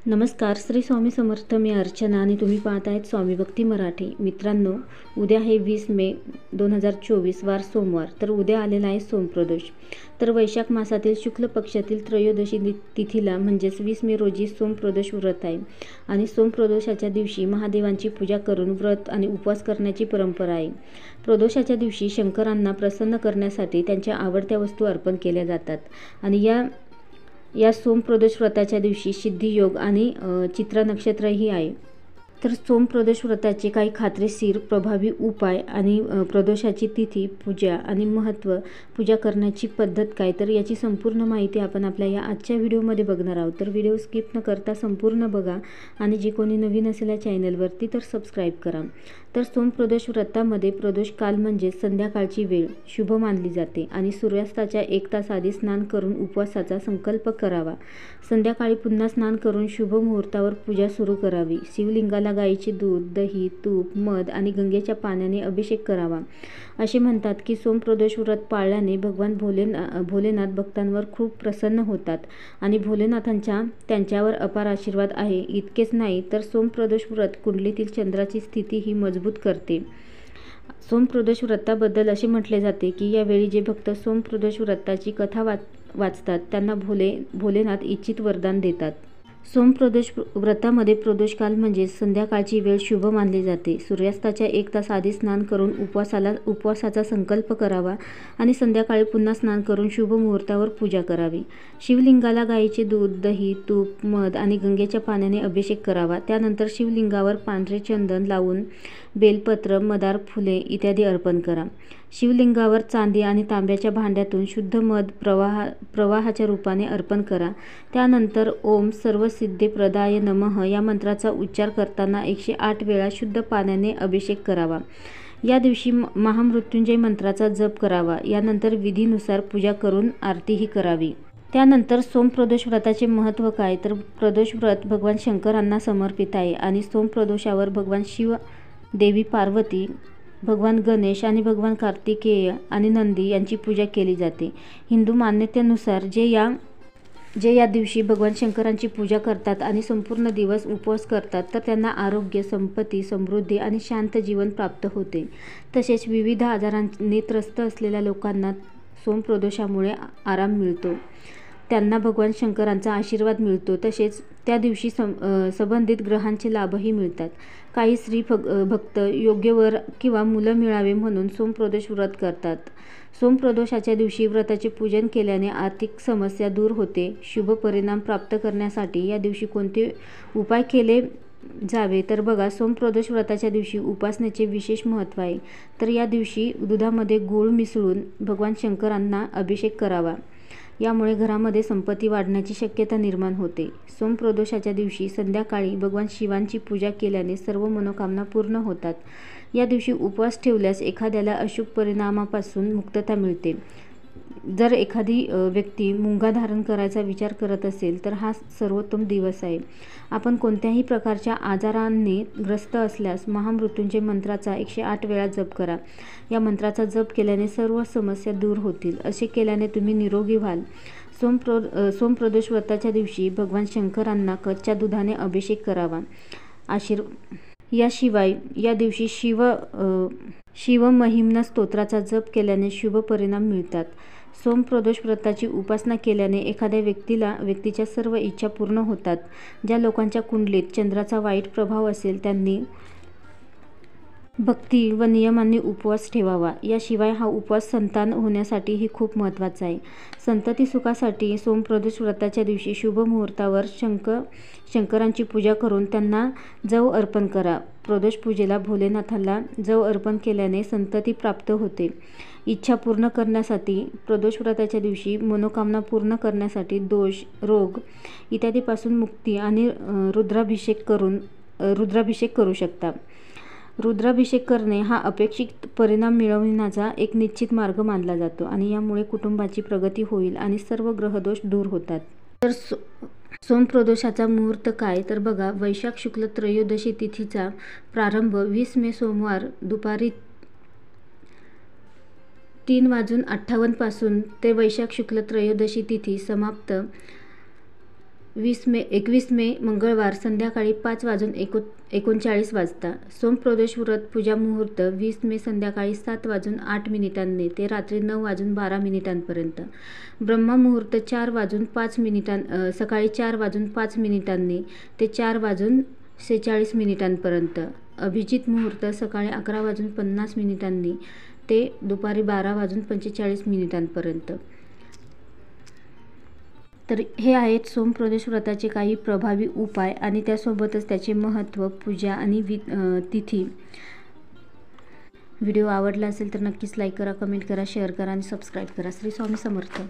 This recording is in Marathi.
नमस्कार, श्री स्वामी समर्थ. मी अर्चना आणि तुम्ही पाहत आहेत स्वामी भक्ती मराठी. मित्रांनो, उद्या आहे 20 मे 2024, वार सोमवार. तर उद्या आलेला आहे सोमप्रदोष. तर वैशाख मासातील शुक्ल पक्षातील त्रयोदशी तिथीला म्हणजेच 20 मे रोजी सोमप्रदोष व्रत आहे. आणि सोमप्रदोषाच्या दिवशी महादेवांची पूजा करून व्रत आणि उपवास करण्याची परंपरा आहे. प्रदोषाच्या दिवशी शंकरांना प्रसन्न करण्यासाठी त्यांच्या आवडत्या वस्तू अर्पण केल्या जातात. आणि या सोमप्रदोष व्रताच्या दिवशी सिद्धियोग आणि चित्रा नक्षत्रही आहे. तर सोमप्रदोष व्रताचे काही खात्रीशीर प्रभावी उपाय आणि प्रदोषाची तिथी, पूजा आणि महत्त्व, पूजा करण्याची पद्धत काय, तर याची संपूर्ण माहिती आपण आपल्या या आजच्या व्हिडिओमध्ये बघणार आहोत. तर व्हिडिओ स्किप न करता संपूर्ण बघा आणि जे कोणी नवीन असेल या चॅनलवरती तर सबस्क्राईब करा. तर सोमप्रदोष व्रतामध्ये प्रदोष काल म्हणजे संध्याकाळची वेळ शुभ मानली जाते आणि सूर्यास्ताच्या 1 तास आधी स्नान करून उपवासाचा संकल्प करावा. संध्याकाळी पुन्हा स्नान करून शुभ मुहूर्तावर पूजा सुरू करावी. शिवलिंगाला गाईचे दूध, दही, तूप, मध आणि गंगेच्या पाण्याने अभिषेक करावा. असे म्हणतात की सोमप्रदोष व्रत पाळल्याने भगवान भोलेनाथ भक्तांवर खूप प्रसन्न होतात आणि भोलेनाथांचा त्यांच्यावर अपार आशीर्वाद आहे. इतकेच नाही तर सोमप्रदोष व्रत कुंडलीतील चंद्राची स्थिती ही मजबूत करते. सोमप्रदोष व्रताबद्दल असे म्हटले जाते की यावेळी जे भक्त सोमप्रदोष व्रताची कथा वाचतात त्यांना भोलेनाथ इच्छित वरदान देतात. सोमप्रदोष व्रतामध्ये प्रदोष काल म्हणजे संध्याकाळची वेळ शुभ मानली जाते. सूर्यास्ताच्या 1 तास आधी स्नान करून उपवासाचा संकल्प करावा आणि संध्याकाळी पुन्हा स्नान करून शुभ मुहूर्तावर पूजा करावी. शिवलिंगाला गाईचे दूध, दही, तूप, मध आणि गंगेच्या पाण्याने अभिषेक करावा. त्यानंतर शिवलिंगावर पांढरे चंदन लावून बेलपत्र, मदार, फुले इत्यादी अर्पण करा. शिवलिंगावर चांदी आणि तांब्याच्या भांड्यातून शुद्ध मध प्रवाहाच्या रूपाने अर्पण करा. त्यानंतर ओम सर्वसिद्धीप्रदाय नमः या मंत्राचा उच्चार करताना 108 वेळा शुद्ध पाण्याने अभिषेक करावा. या दिवशी महामृत्युंजय मंत्राचा जप करावा. यानंतर विधीनुसार पूजा करून आरतीही करावी. त्यानंतर सोमप्रदोष व्रताचे महत्त्व काय, तर प्रदोष व्रत भगवान शंकरांना समर्पित आहे आणि सोमप्रदोषावर भगवान शिव, देवी पार्वती, भगवान गणेश आणि भगवान कार्तिकेय आणि नंदी यांची पूजा केली जाते. हिंदू मान्यतेनुसार जे या दिवशी भगवान शंकरांची पूजा करतात आणि संपूर्ण दिवस उपवास करतात तर त्यांना आरोग्य, संपत्ती, समृद्धी आणि शांत जीवन प्राप्त होते. तसेच विविध आजारांनी त्रस्त असलेल्या लोकांना सोमप्रदोषामुळे आराम मिळतो, त्यांना भगवान शंकरांचा आशीर्वाद मिळतो. तसेच त्या दिवशी संबंधित ग्रहांचे लाभही मिळतात. काही स्त्री भक्त योग्य वर किंवा मुलं मिळावे म्हणून सोमप्रदोष व्रत करतात. सोमप्रदोषाच्या दिवशी व्रताचे पूजन केल्याने आर्थिक समस्या दूर होते. शुभ परिणाम प्राप्त करण्यासाठी या दिवशी कोणते उपाय केले जावे, तर बघा, सोमप्रदोष व्रताच्या दिवशी उपासनेचे विशेष महत्त्व आहे. तर या दिवशी दुधामध्ये गूळ मिसळून भगवान शंकरांना अभिषेक करावा. यामुळे घरामध्ये संपत्ती वाढण्याची शक्यता निर्माण होते. सोमप्रदोषाच्या दिवशी संध्याकाळी भगवान शिवांची पूजा केल्याने सर्व मनोकामना पूर्ण होतात. या दिवशी उपवास ठेवल्यास एखाद्याला अशुभ परिणामापासून मुक्तता मिळते. जर एखादी व्यक्ती मुंगा धारण करायचा विचार करत असेल तर हा सर्वोत्तम दिवस आहे. आपण कोणत्याही प्रकारच्या आजारांनी ग्रस्त असल्यास महामृत्युंजय मंत्राचा 108 वेळा जप करा. या मंत्राचा जप केल्याने सर्व समस्या दूर होतील. असे केल्याने तुम्ही निरोगी व्हाल. सोमप्रदोष व्रताच्या दिवशी भगवान शंकरांना कच्च्या दुधाने अभिषेक करावा. याशिवाय या दिवशी शिवमहिम्न स्तोत्राचा जप केल्याने शुभ परिणाम मिळतात. सोमप्रदोष व्रताची उपासना केल्याने एखाद्या व्यक्तीच्या सर्व इच्छा पूर्ण होतात. ज्या लोकांच्या कुंडलीत चंद्राचा वाईट प्रभाव असेल त्यांनी भक्ती व नियमांनी उपवास ठेवावा. याशिवाय हा उपवास संतान होण्यासाठीही खूप महत्त्वाचा आहे. संतती सुखासाठी सोमप्रदोष व्रताच्या दिवशी शुभ मुहूर्तावर शंकरांची पूजा करून त्यांना जव अर्पण करा. प्रदोष पूजेला भोलेनाथाला जव अर्पण केल्याने संतती प्राप्त होते. इच्छा पूर्ण करण्यासाठी प्रदोष व्रताच्या दिवशी मनोकामना पूर्ण करण्यासाठी दोष, रोग इत्यादीपासून मुक्ती आणि रुद्राभिषेक करू शकता. रुद्राभिषेक करणे हा अपेक्षित परिणाम मिळविण्याचा एक निश्चित मार्ग मानला जातो आणि यामुळे कुटुंबाची प्रगती होईल आणि सर्व ग्रहदोष दूर होतात. तर सोमप्रदोषाचा मुहूर्त काय, तर बघा, वैशाख शुक्ल त्रयोदशी तिथीचा प्रारंभ 20 मे सोमवार दुपारी 3:58 पासून ते वैशाख शुक्ल त्रयोदशी तिथी समाप्त 21 मे मंगळवार संध्याकाळी 5:39 सोमप्रदोष व्रत पूजा मुहूर्त 20 मे संध्याकाळी 7:08 ते रात्री 9:12 ब्रह्ममुहूर्त 4:05 सकाळी 4:05 ते 4:46 अभिजित मुहूर्त सकाळी 11:50 ते दुपारी 12:45 तर हे आहेत सोमप्रदोष व्रताचे काही प्रभावी उपाय आणि त्यासोबतच त्याचे महत्त्व, पूजा आणि तिथी. व्हिडिओ आवडला असेल तर नक्कीच लाईक करा, कमेंट करा, शेअर करा आणि सबस्क्राईब करा. श्री स्वामी समर्थ.